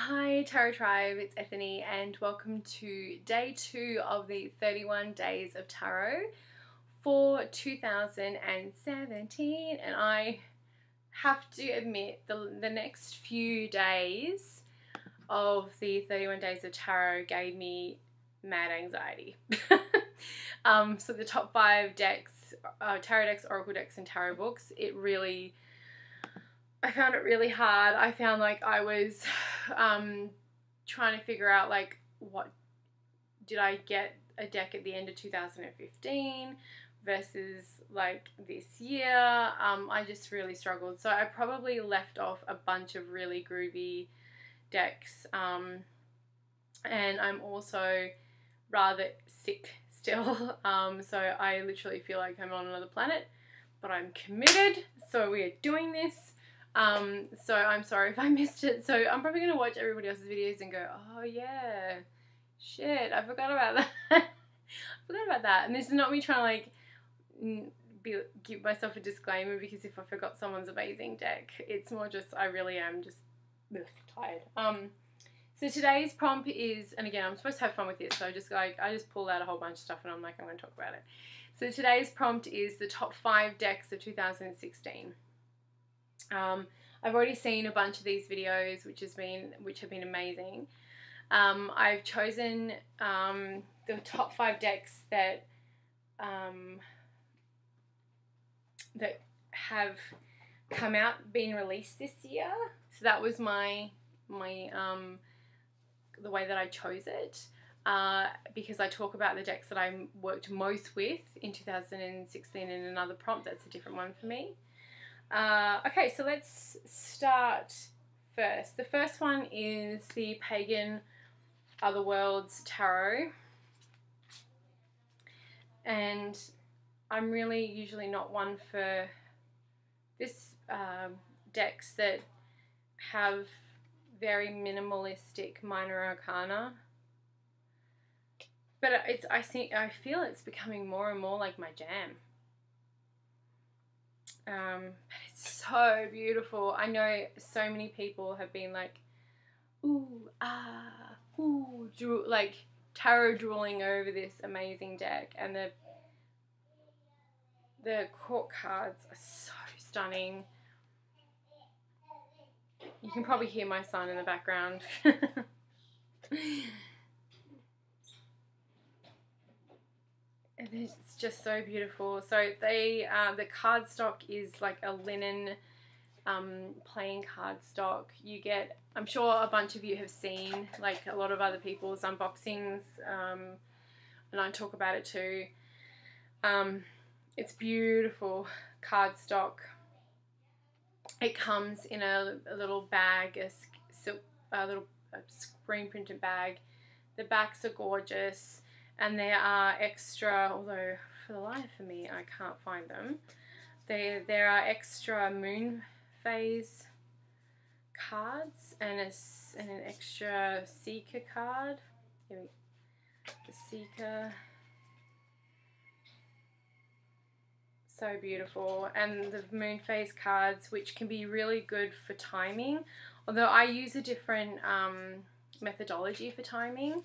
Hi Tarot Tribe, it's Ethany and welcome to day 2 of the 31 days of tarot for 2017, and I have to admit the next few days of the 31 days of tarot gave me mad anxiety. So the top 5 decks, tarot decks, oracle decks and tarot books, I found it really hard. I found like I was trying to figure out like what did I get a deck at the end of 2015 versus like this year. I just really struggled. So I probably left off a bunch of really groovy decks. And I'm also rather sick still. So I literally feel like I'm on another planet, but I'm committed. So we are doing this. So I'm sorry if I missed it. So I'm probably going to watch everybody else's videos and go, oh yeah, shit, I forgot about that. I forgot about that. And this is not me trying to like give myself a disclaimer because if I forgot someone's amazing deck, it's more just I really am just tired. So today's prompt is, and again, I'm supposed to have fun with this, so I just pulled out a whole bunch of stuff and I'm like, I'm going to talk about it. So today's prompt is the top 5 decks of 2016. I've already seen a bunch of these videos, which have been amazing. I've chosen the top 5 decks that that have come out, been released this year. So that was my the way that I chose it, because I talk about the decks that I worked most with in 2016 in another prompt. That's a different one for me. Okay, so let's start first. The first one is the Pagan Otherworlds Tarot. And I'm really usually not one for this decks that have very minimalistic minor arcana. But I feel it's becoming more and more like my jam. It's so beautiful. I know so many people have been like, ooh, like tarot drooling over this amazing deck, and the court cards are so stunning. You can probably hear my son in the background. And it's just so beautiful. So the cardstock is like a linen plain cardstock. You get, I'm sure a bunch of you have seen like a lot of other people's unboxings, and I talk about it too. It's beautiful cardstock. It comes in a little bag, a little screen printed bag. The backs are gorgeous. And there are extra, although for the life of me I can't find them, there are extra moon phase cards and an extra seeker card. Here we go. The seeker. So beautiful. And the moon phase cards, which can be really good for timing, although I use a different methodology for timing.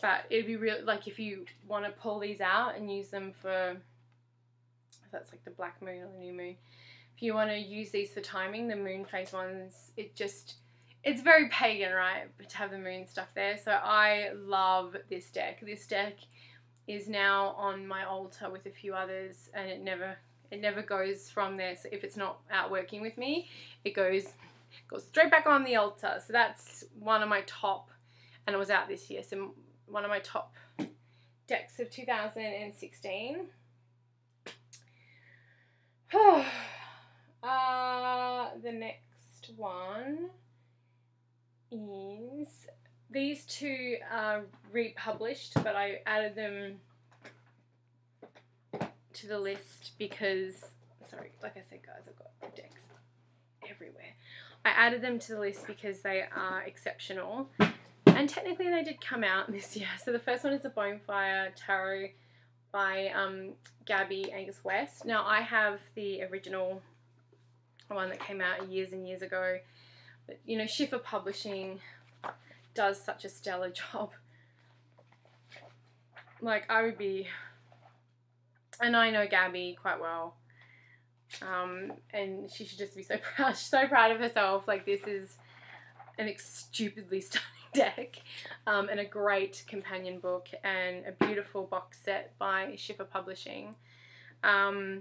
But it'd be real, like if you want to pull these out and use them for, if that's like the black moon or the new moon, if you want to use these for timing, the moon phase ones, it's very pagan, right, to have the moon stuff there. So I love this deck. This deck is now on my altar with a few others, and it never goes from there. So if it's not out working with me, it goes straight back on the altar. So that's one of my top, and it was out this year. So one of my top decks of 2016. The next one is, these two are republished, but I added them to the list because, sorry, like I said guys, I've got decks everywhere. I added them to the list because they are exceptional. And technically they did come out this year. So the first one is the Bonefire Tarot by Gabby Angus West. Now I have the original one that came out years and years ago. But, you know, Schiffer Publishing does such a stellar job. Like, I would be, and I know Gabby quite well, and she should just be so proud of herself. Like, this is an stupidly stunning deck, and a great companion book, and a beautiful box set by Schiffer Publishing. I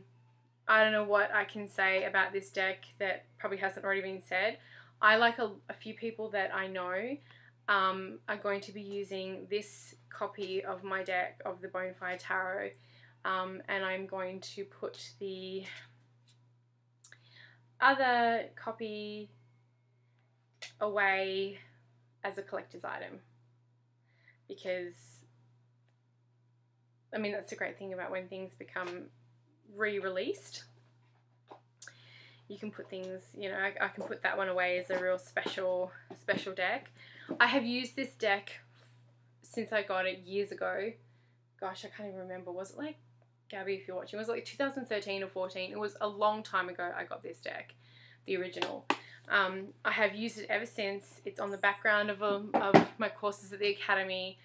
don't know what I can say about this deck that probably hasn't already been said. I, like a few people that I know, are going to be using this copy of my deck of the Bonefire Tarot, and I'm going to put the other copy away as a collector's item, because, I mean, that's the great thing about when things become re-released. You can put things, you know, I can put that one away as a real special deck. I have used this deck since I got it years ago. Gosh, I can't even remember. Was it like, Gabby, if you're watching, was it like 2013 or 14? It was a long time ago I got this deck, the original. I have used it ever since. It's on the background of my courses at the Academy,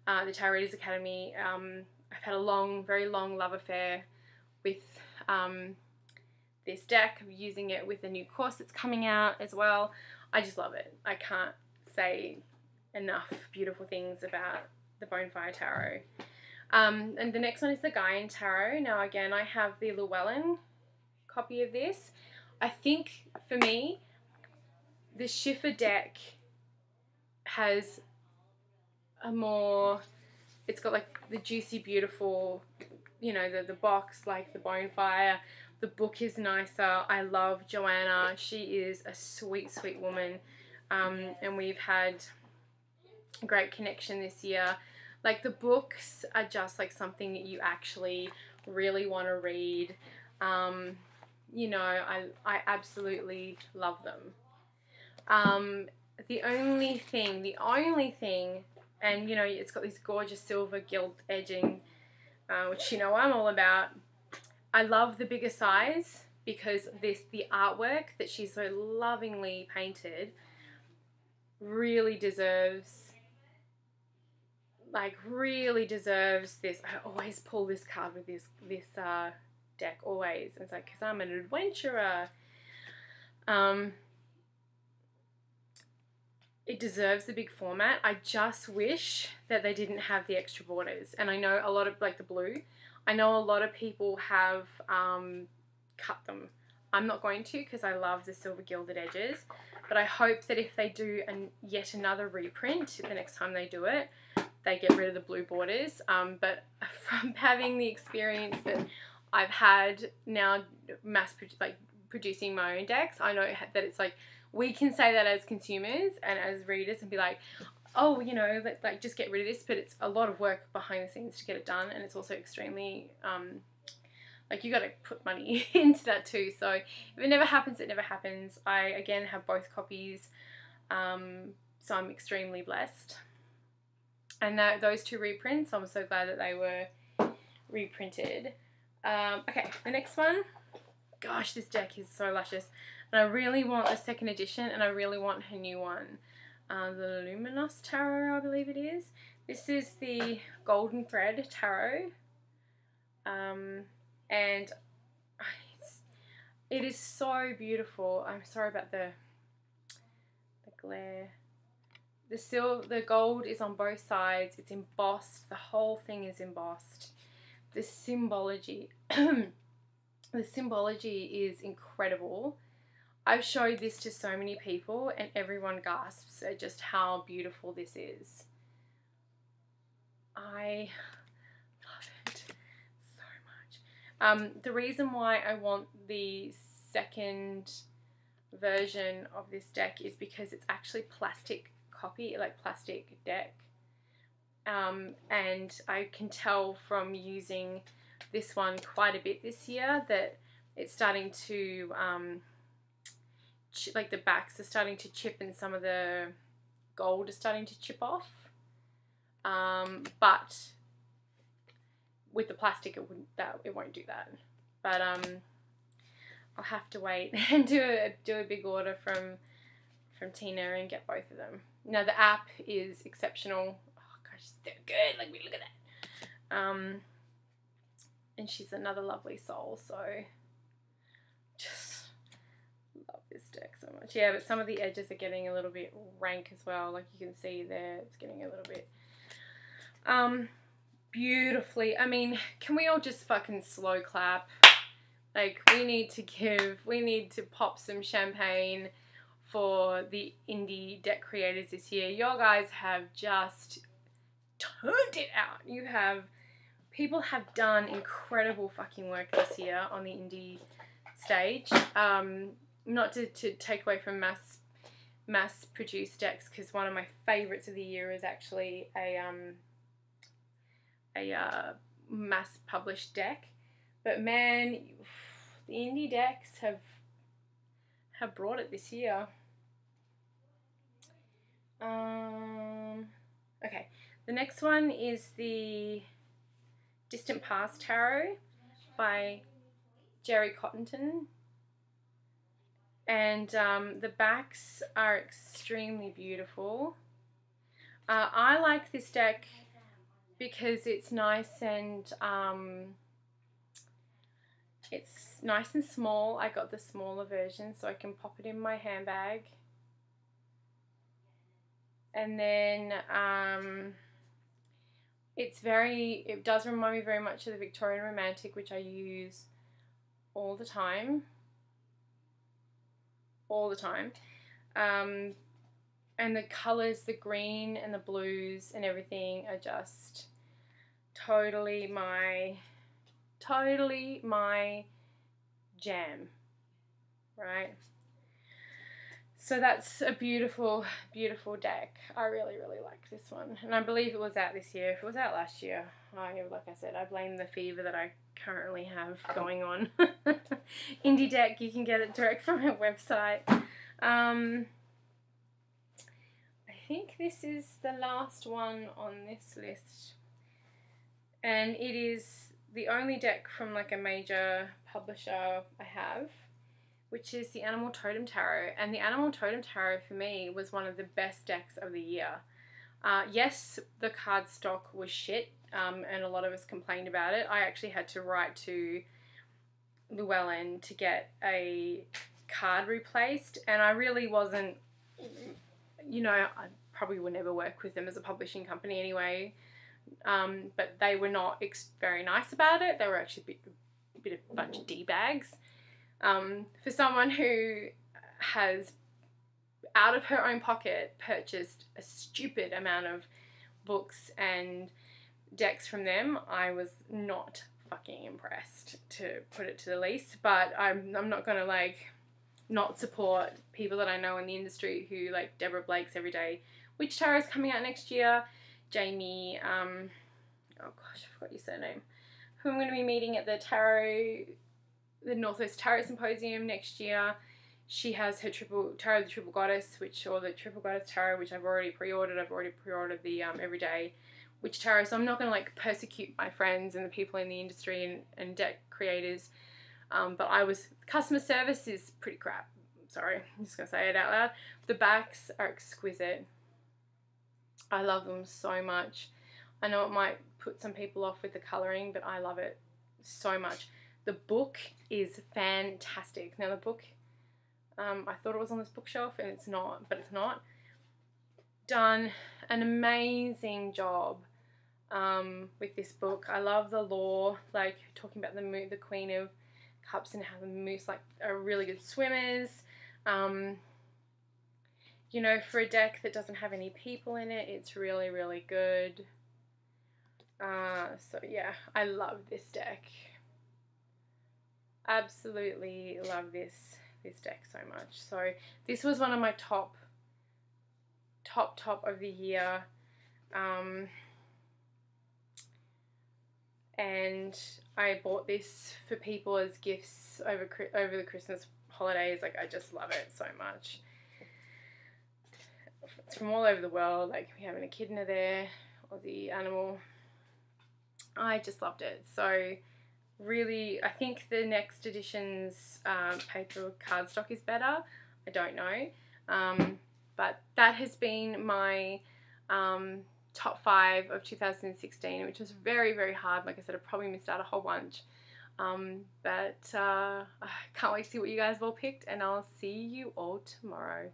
the Tarot Readers Academy. I've had a very long love affair with this deck. I'm using it with a new course that's coming out as well. I just love it. I can't say enough beautiful things about the Bonefire Tarot. And the next one is the Gaian Tarot. Now, again, I have the Llewellyn copy of this. I think, for me, the Schiffer deck has a more, it's got like the juicy, beautiful, you know, the box, like the Bonefire. The book is nicer. I love Joanna. She is a sweet, sweet woman. And we've had a great connection this year. Like, the books are just like something that you actually really want to read. You know, I absolutely love them. The only thing, and you know, it's got this gorgeous silver gilt edging, which, you know, I'm all about. I love the bigger size because the artwork that she's so lovingly painted really deserves this. I always pull this card with this deck, always. It's like, because I'm an adventurer. It deserves the big format. I just wish that they didn't have the extra borders. And I know a lot of, like the blue, I know a lot of people have cut them. I'm not going to, because I love the silver gilded edges. But I hope that if they do yet another reprint, the next time they do it, they get rid of the blue borders. But from having the experience that I've had now producing my own decks, I know that it's like, we can say that as consumers and as readers and be like, oh, you know, like just get rid of this, but it's a lot of work behind the scenes to get it done, and it's also extremely, like, you got to put money into that too. So if it never happens, it never happens. I, again, have both copies, so I'm extremely blessed. And those two reprints, I'm so glad that they were reprinted. Okay, the next one. Gosh, this deck is so luscious. And I really want a second edition, and I really want her new one. The Luminous Tarot, I believe it is. This is the Golden Thread Tarot. And it is so beautiful. I'm sorry about the glare. The gold is on both sides. It's embossed. The whole thing is embossed. The symbology, the symbology is incredible. I've showed this to so many people and everyone gasps at just how beautiful this is. I love it so much. The reason why I want the second version of this deck is because it's actually plastic copy, like plastic deck. And I can tell from using this one quite a bit this year that it's starting to, like the backs are starting to chip and some of the gold is starting to chip off. But with the plastic, it won't do that. But I'll have to wait and do a big order from from Tina and get both of them. Now the app is exceptional. Oh gosh, so good. Like, look at that. And she's another lovely soul. So just love this deck so much. Yeah, but some of the edges are getting a little bit rank as well. Like you can see there, it's getting a little bit. Beautifully. I mean, can we all just fucking slow clap? Like, we need to pop some champagne for the indie deck creators this year. Your guys have just turned it out. People have done incredible fucking work this year on the indie stage. Not to take away from mass produced decks, because one of my favorites of the year is actually a mass published deck. But man, the indie decks have brought it this year. Okay, the next one is the Distant Past Tarot by Jerry Cottonton. And the backs are extremely beautiful. I like this deck because it's nice and small. I got the smaller version so I can pop it in my handbag. And then it does remind me very much of the Victorian Romantic, which I use all the time. And the colours, the green and the blues and everything are just totally my jam, right? So that's a beautiful, beautiful deck. I really, really like this one. And I believe it was out this year. If it was out last year, like I said, I blame the fever that I currently have going on. Indie deck, you can get it direct from our website. I think this is the last one on this list. And it is the only deck from like a major publisher I have, which is the Animal Totem Tarot. And the Animal Totem Tarot for me was one of the best decks of the year. Yes, the card stock was shit, and a lot of us complained about it. I actually had to write to Llewellyn to get a card replaced, and I really wasn't, I probably would never work with them as a publishing company anyway, but they were not very nice about it. They were actually a bunch of D-bags. For someone who has, out of her own pocket, purchased a stupid amount of books and decks from them, I was not fucking impressed, to put it to the least. But I'm not gonna not support people that I know in the industry who like Deborah Blake's Everyday Witch Tarot is coming out next year. Jamie, oh gosh, I forgot your surname, who I'm going to be meeting at the Northwest Tarot Symposium next year. She has her Tarot the Triple Goddess, the Triple Goddess Tarot, which I've already pre-ordered. I've already pre-ordered the Everyday Witch Tarot, so I'm not going to persecute my friends and the people in the industry and deck creators. But customer service is pretty crap. Sorry, I'm just going to say it out loud. The backs are exquisite. I love them so much. I know it might put some people off with the colouring, but I love it so much. The book is fantastic. Now the book, I thought it was on this bookshelf and it's not, but it's not. Done an amazing job with this book. I love the lore, talking about the Queen of Cups and how the moose are really good swimmers. For a deck that doesn't have any people in it, it's really, really good. So yeah, I love this deck. Absolutely love this deck so much. So this was one of my top of the year. And I bought this for people as gifts over the Christmas holidays. I just love it so much. It's from all over the world. We have an echidna there, Aussie animal. I just loved it. So really, I think the next edition's paper cardstock is better. I don't know. But that has been my top 5 of 2016, which was very, very hard. Like I said, I probably missed out a whole bunch. But I can't wait to see what you guys have all picked, and I'll see you all tomorrow.